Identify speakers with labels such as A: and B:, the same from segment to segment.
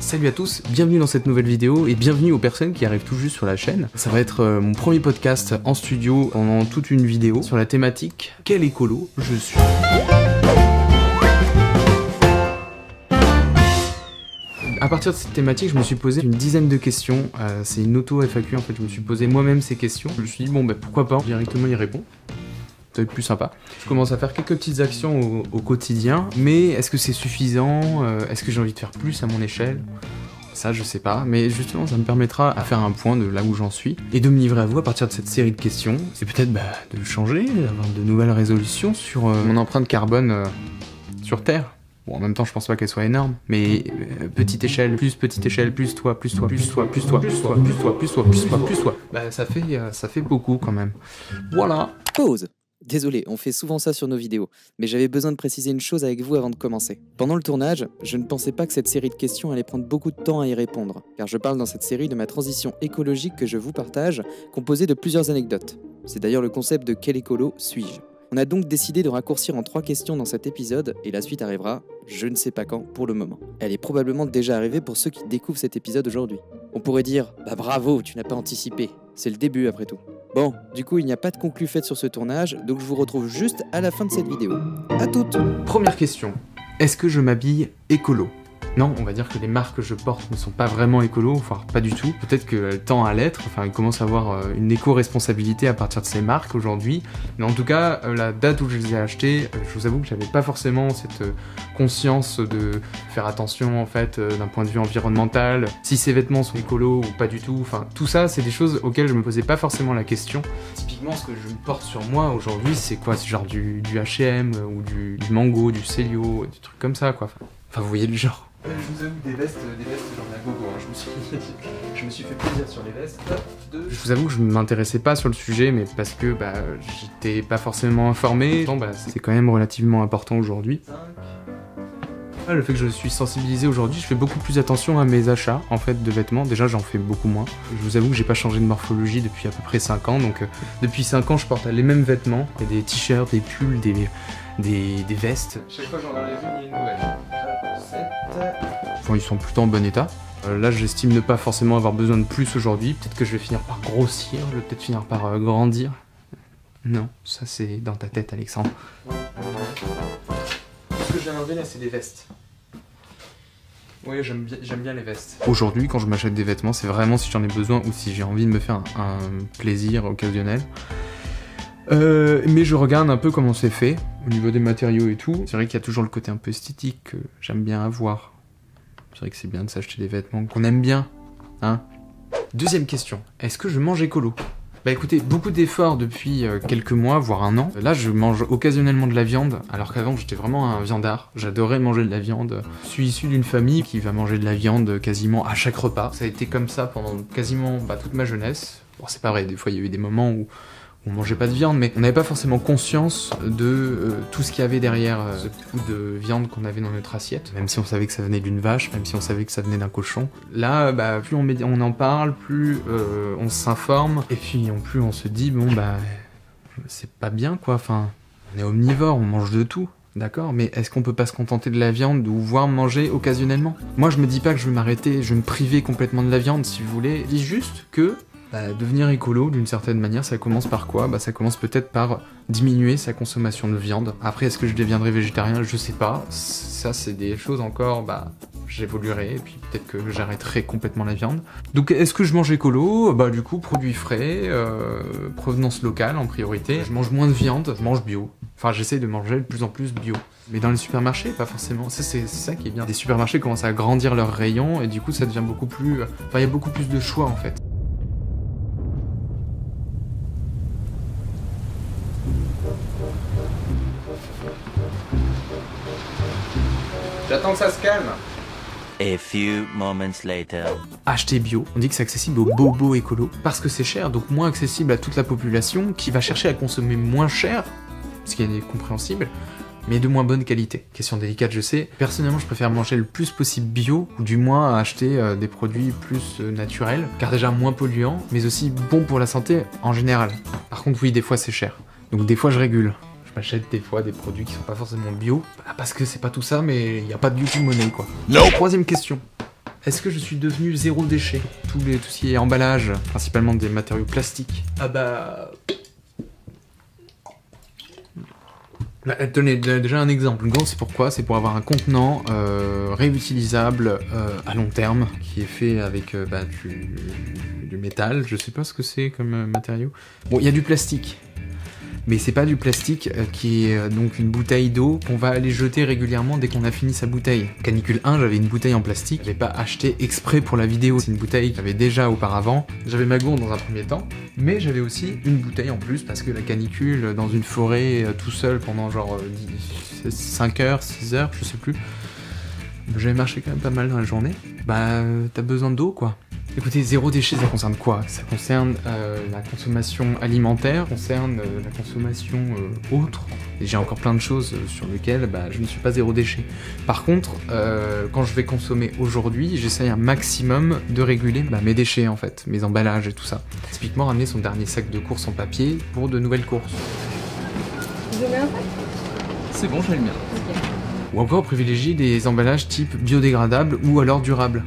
A: Salut à tous, bienvenue dans cette nouvelle vidéo et bienvenue aux personnes qui arrivent tout juste sur la chaîne. Ça va être mon premier podcast en studio pendant toute une vidéo sur la thématique « Quel écolo je suis ?» À partir de cette thématique, je me suis posé une dizaine de questions. C'est une auto-FAQ en fait, je me suis posé moi-même ces questions. Je me suis dit bon pourquoi pas directement y répondre. Ça va être plus sympa. Je commence à faire quelques petites actions au quotidien, mais est-ce que c'est suffisant? Est-ce que j'ai envie de faire plus à mon échelle? Ça, je sais pas, mais justement, ça me permettra à faire un point de là où j'en suis et de me livrer à vous à partir de cette série de questions. C'est peut-être de changer, d'avoir de nouvelles résolutions sur mon empreinte carbone sur Terre. Bon, en même temps, je pense pas qu'elle soit énorme, mais petite échelle, plus toi, plus toi, plus toi, plus toi, plus toi, plus toi, plus toi, plus toi, plus toi. Ça fait beaucoup quand même. Voilà.
B: Pause. Désolé, on fait souvent ça sur nos vidéos, mais j'avais besoin de préciser une chose avec vous avant de commencer. Pendant le tournage, je ne pensais pas que cette série de questions allait prendre beaucoup de temps à y répondre, car je parle dans cette série de ma transition écologique que je vous partage, composée de plusieurs anecdotes. C'est d'ailleurs le concept de « Quel écolo suis-je ?» On a donc décidé de raccourcir en 3 questions dans cet épisode, et la suite arrivera, je ne sais pas quand, pour le moment. Elle est probablement déjà arrivée pour ceux qui découvrent cet épisode aujourd'hui. On pourrait dire « Bah bravo, tu n'as pas anticipé », c'est le début après tout. Bon, du coup, il n'y a pas de conclu faite sur ce tournage, donc je vous retrouve juste à la fin de cette vidéo. À toutes!
A: Première question. Est-ce que je m'habille écolo? Non, on va dire que les marques que je porte ne sont pas vraiment écolo, enfin pas du tout. Peut-être qu'elles tendent à l'être, enfin elles commencent à avoir une éco-responsabilité à partir de ces marques aujourd'hui. Mais en tout cas, la date où je les ai achetées, je vous avoue que j'avais pas forcément cette conscience de faire attention en fait d'un point de vue environnemental, si ces vêtements sont écolos ou pas du tout. Enfin tout ça, c'est des choses auxquelles je me posais pas forcément la question. Typiquement, ce que je porte sur moi aujourd'hui, c'est quoi? C'est genre du H&M ou du Mango, du Célio, des trucs comme ça quoi. Enfin vous voyez le genre. Je vous avoue des vestes j'en ai à gogo, hein. Je me suis fait plaisir sur les vestes. Je vous avoue que je m'intéressais pas sur le sujet, mais parce que j'étais pas forcément informé. C'est quand même relativement important aujourd'hui. Le fait que je suis sensibilisé aujourd'hui, je fais beaucoup plus attention à mes achats en fait de vêtements. Déjà j'en fais beaucoup moins. Je vous avoue que j'ai pas changé de morphologie depuis à peu près 5 ans, donc depuis 5 ans je porte les mêmes vêtements. Il y a des t-shirts, des pulls, des vestes. Chaque fois que j'en enlève une, il y a une nouvelle. Enfin, ils sont plutôt en bon état. Là, j'estime ne pas forcément avoir besoin de plus aujourd'hui. Peut-être que je vais finir par grossir, je vais peut-être finir par grandir. Non, ça c'est dans ta tête, Alexandre. Ce que je viens d'enlever là, c'est des vestes. Oui, j'aime bien les vestes. Aujourd'hui, quand je m'achète des vêtements, c'est vraiment si j'en ai besoin ou si j'ai envie de me faire un plaisir occasionnel. Mais je regarde un peu comment c'est fait, au niveau des matériaux et tout. C'est vrai qu'il y a toujours le côté un peu esthétique que j'aime bien avoir. C'est vrai que c'est bien de s'acheter des vêtements qu'on aime bien, hein. Deuxième question, est-ce que je mange écolo? Écoutez, beaucoup d'efforts depuis quelques mois, voire un an. Là, je mange occasionnellement de la viande, alors qu'avant, j'étais vraiment un viandard. J'adorais manger de la viande. Je suis issu d'une famille qui va manger de la viande quasiment à chaque repas. Ça a été comme ça pendant quasiment toute ma jeunesse. Bon, c'est pas vrai, des fois, il y a eu des moments où on mangeait pas de viande, mais on n'avait pas forcément conscience de tout ce qu'il y avait derrière ce coup de viande qu'on avait dans notre assiette, même si on savait que ça venait d'une vache, même si on savait que ça venait d'un cochon. Là, plus on en parle, plus on s'informe, et puis plus on se dit, c'est pas bien quoi, enfin, on est omnivore, on mange de tout. D'accord, mais est-ce qu'on peut pas se contenter de la viande ou voire manger occasionnellement? Moi, je me dis pas que je vais m'arrêter, je vais me priver complètement de la viande, si vous voulez. Je dis juste que devenir écolo, d'une certaine manière, ça commence par quoi? Ça commence peut-être par diminuer sa consommation de viande. Après, est-ce que je deviendrai végétarien? Je sais pas. Ça, c'est des choses encore, j'évoluerai, et puis peut-être que j'arrêterai complètement la viande. Donc, est-ce que je mange écolo? Du coup, produits frais, provenance locale en priorité. Je mange moins de viande, je mange bio. Enfin, j'essaie de manger de plus en plus bio. Mais dans les supermarchés, pas forcément. C'est ça qui est bien. Les supermarchés commencent à agrandir leurs rayons, et du coup, ça devient beaucoup plus... il y a beaucoup plus de choix, en fait. J'attends que ça se calme.
C: A few moments later.
A: Acheter bio, on dit que c'est accessible aux bobos écolos parce que c'est cher, donc moins accessible à toute la population qui va chercher à consommer moins cher, ce qui est compréhensible, mais de moins bonne qualité. Question délicate, je sais. Personnellement, je préfère manger le plus possible bio, ou du moins acheter des produits plus naturels, car déjà moins polluants, mais aussi bon pour la santé en général. Par contre, oui, des fois c'est cher, donc des fois je régule. J'achète des fois des produits qui sont pas forcément bio, parce que c'est pas tout ça, mais il n'y a pas de YouTube monnaie quoi. No. Troisième question. Est-ce que je suis devenu zéro déchet? Tout ce qui est emballage, principalement des matériaux plastiques. Ah bah... Tenez, déjà un exemple. Le gant, c'est pourquoi? C'est pour avoir un contenant réutilisable à long terme, qui est fait avec du métal. Je sais pas ce que c'est comme matériau. Bon, il y a du plastique. Mais c'est pas du plastique qui est donc une bouteille d'eau qu'on va aller jeter régulièrement dès qu'on a fini sa bouteille. Canicule 1, j'avais une bouteille en plastique, je l'ai pas acheté exprès pour la vidéo. C'est une bouteille que j'avais déjà auparavant. J'avais ma gourde dans un premier temps, mais j'avais aussi une bouteille en plus parce que la canicule dans une forêt tout seul pendant genre 5 heures, 6 heures, je sais plus. J'avais marché quand même pas mal dans la journée. Bah, t'as besoin d'eau quoi. Écoutez, zéro déchet, ça concerne quoi? Ça concerne la consommation alimentaire, ça concerne la consommation autre. Et j'ai encore plein de choses sur lesquelles je ne suis pas zéro déchet. Par contre, quand je vais consommer aujourd'hui, j'essaye un maximum de réguler mes déchets en fait, mes emballages et tout ça. Typiquement, ramener son dernier sac de courses en papier pour de nouvelles courses.
D: Vous mets un sac?
E: C'est bon, je mets le mien.
D: Ok.
A: Ou encore privilégier des emballages type biodégradables ou alors durables.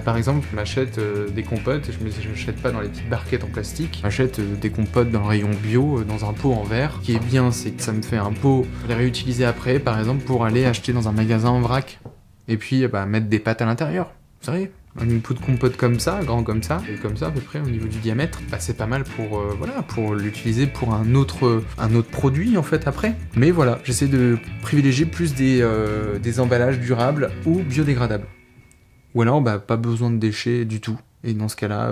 A: Par exemple, je m'achète des compotes, je m'achète pas dans les petites barquettes en plastique, je m'achète des compotes dans le rayon bio, dans un pot en verre. Ce qui est bien, c'est que ça me fait un pot à les réutiliser après, par exemple, pour aller acheter dans un magasin en vrac. Et puis, mettre des pâtes à l'intérieur. Vous savez, une pot de compote comme ça, grand comme ça, et comme ça à peu près au niveau du diamètre, c'est pas mal pour pour l'utiliser pour un autre produit en fait après. Mais voilà, j'essaie de privilégier plus des emballages durables ou biodégradables. Ou alors pas besoin de déchets du tout. Et dans ce cas-là,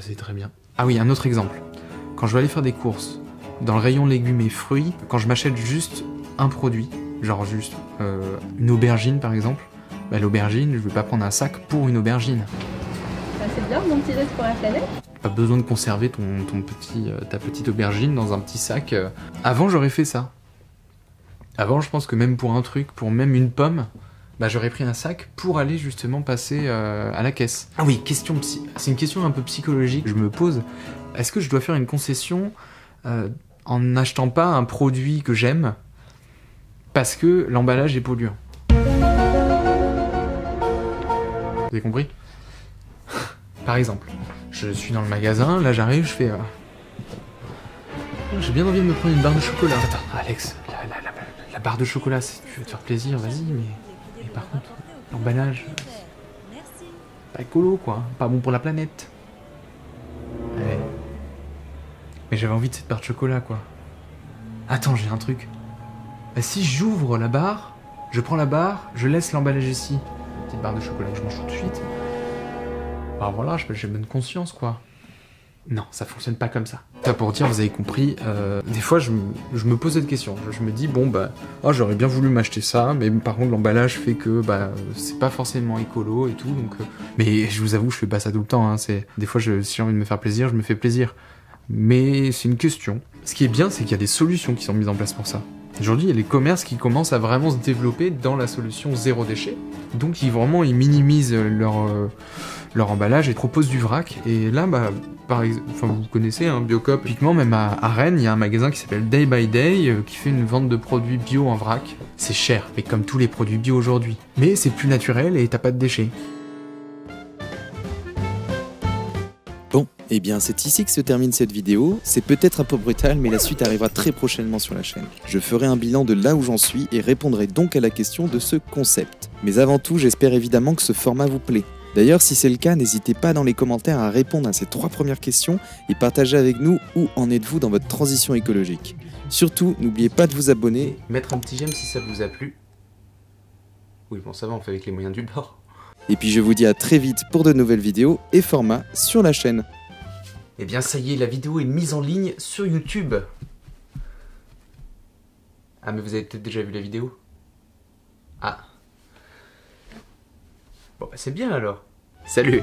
A: c'est très bien. Ah oui, un autre exemple. Quand je vais aller faire des courses, dans le rayon légumes et fruits, quand je m'achète juste un produit, genre juste une aubergine par exemple, l'aubergine, je vais pas prendre un sac pour une aubergine.
D: C'est bien, mon petit geste pour la planète.
A: Pas besoin de conserver ta petite aubergine dans un petit sac. Avant, j'aurais fait ça. Avant, je pense que même pour un truc, pour même une pomme, j'aurais pris un sac pour aller justement passer à la caisse. Ah oui, c'est une question un peu psychologique que je me pose. Est-ce que je dois faire une concession en n'achetant pas un produit que j'aime parce que l'emballage est polluant? Vous avez compris? Par exemple, je suis dans le magasin, là j'arrive, je fais... J'ai bien envie de me prendre une barre de chocolat. Attends, Alex, la barre de chocolat, si tu veux te faire plaisir, vas-y, mais par contre, l'emballage, pas écolo quoi, pas bon pour la planète. Ouais. Mais j'avais envie de cette barre de chocolat quoi. Attends, j'ai un truc. Si j'ouvre la barre, je prends la barre, je laisse l'emballage ici. Petite barre de chocolat que je mange tout de suite. Voilà, j'ai bonne conscience quoi. Non, ça fonctionne pas comme ça. Ça pour dire, vous avez compris, des fois je me pose cette question. Je me dis, j'aurais bien voulu m'acheter ça, mais par contre l'emballage fait que c'est pas forcément écolo et tout. Donc, mais je vous avoue, je fais pas ça tout le temps. Hein, des fois, si j'ai envie de me faire plaisir, je me fais plaisir. Mais c'est une question. Ce qui est bien, c'est qu'il y a des solutions qui sont mises en place pour ça. Aujourd'hui, il y a les commerces qui commencent à vraiment se développer dans la solution zéro déchet. Donc, ils minimisent leur emballage et proposent du vrac. Et là, par exemple, vous connaissez, Biocop. Typiquement, même à Rennes, il y a un magasin qui s'appelle Day by Day qui fait une vente de produits bio en vrac. C'est cher, mais comme tous les produits bio aujourd'hui. Mais c'est plus naturel et t'as pas de déchets.
B: Bon, eh bien c'est ici que se termine cette vidéo. C'est peut-être un peu brutal, mais la suite arrivera très prochainement sur la chaîne. Je ferai un bilan de là où j'en suis et répondrai donc à la question de ce concept. Mais avant tout, j'espère évidemment que ce format vous plaît. D'ailleurs, si c'est le cas, n'hésitez pas dans les commentaires à répondre à ces 3 premières questions et partager avec nous où en êtes-vous dans votre transition écologique. Surtout, n'oubliez pas de vous abonner.
A: Mettre un petit j'aime si ça vous a plu. Oui, bon, ça va, on fait avec les moyens du bord.
B: Et puis je vous dis à très vite pour de nouvelles vidéos et formats sur la chaîne.
A: Eh bien ça y est, la vidéo est mise en ligne sur YouTube. Ah mais vous avez peut-être déjà vu la vidéo? Ah. Bon c'est bien alors. Salut.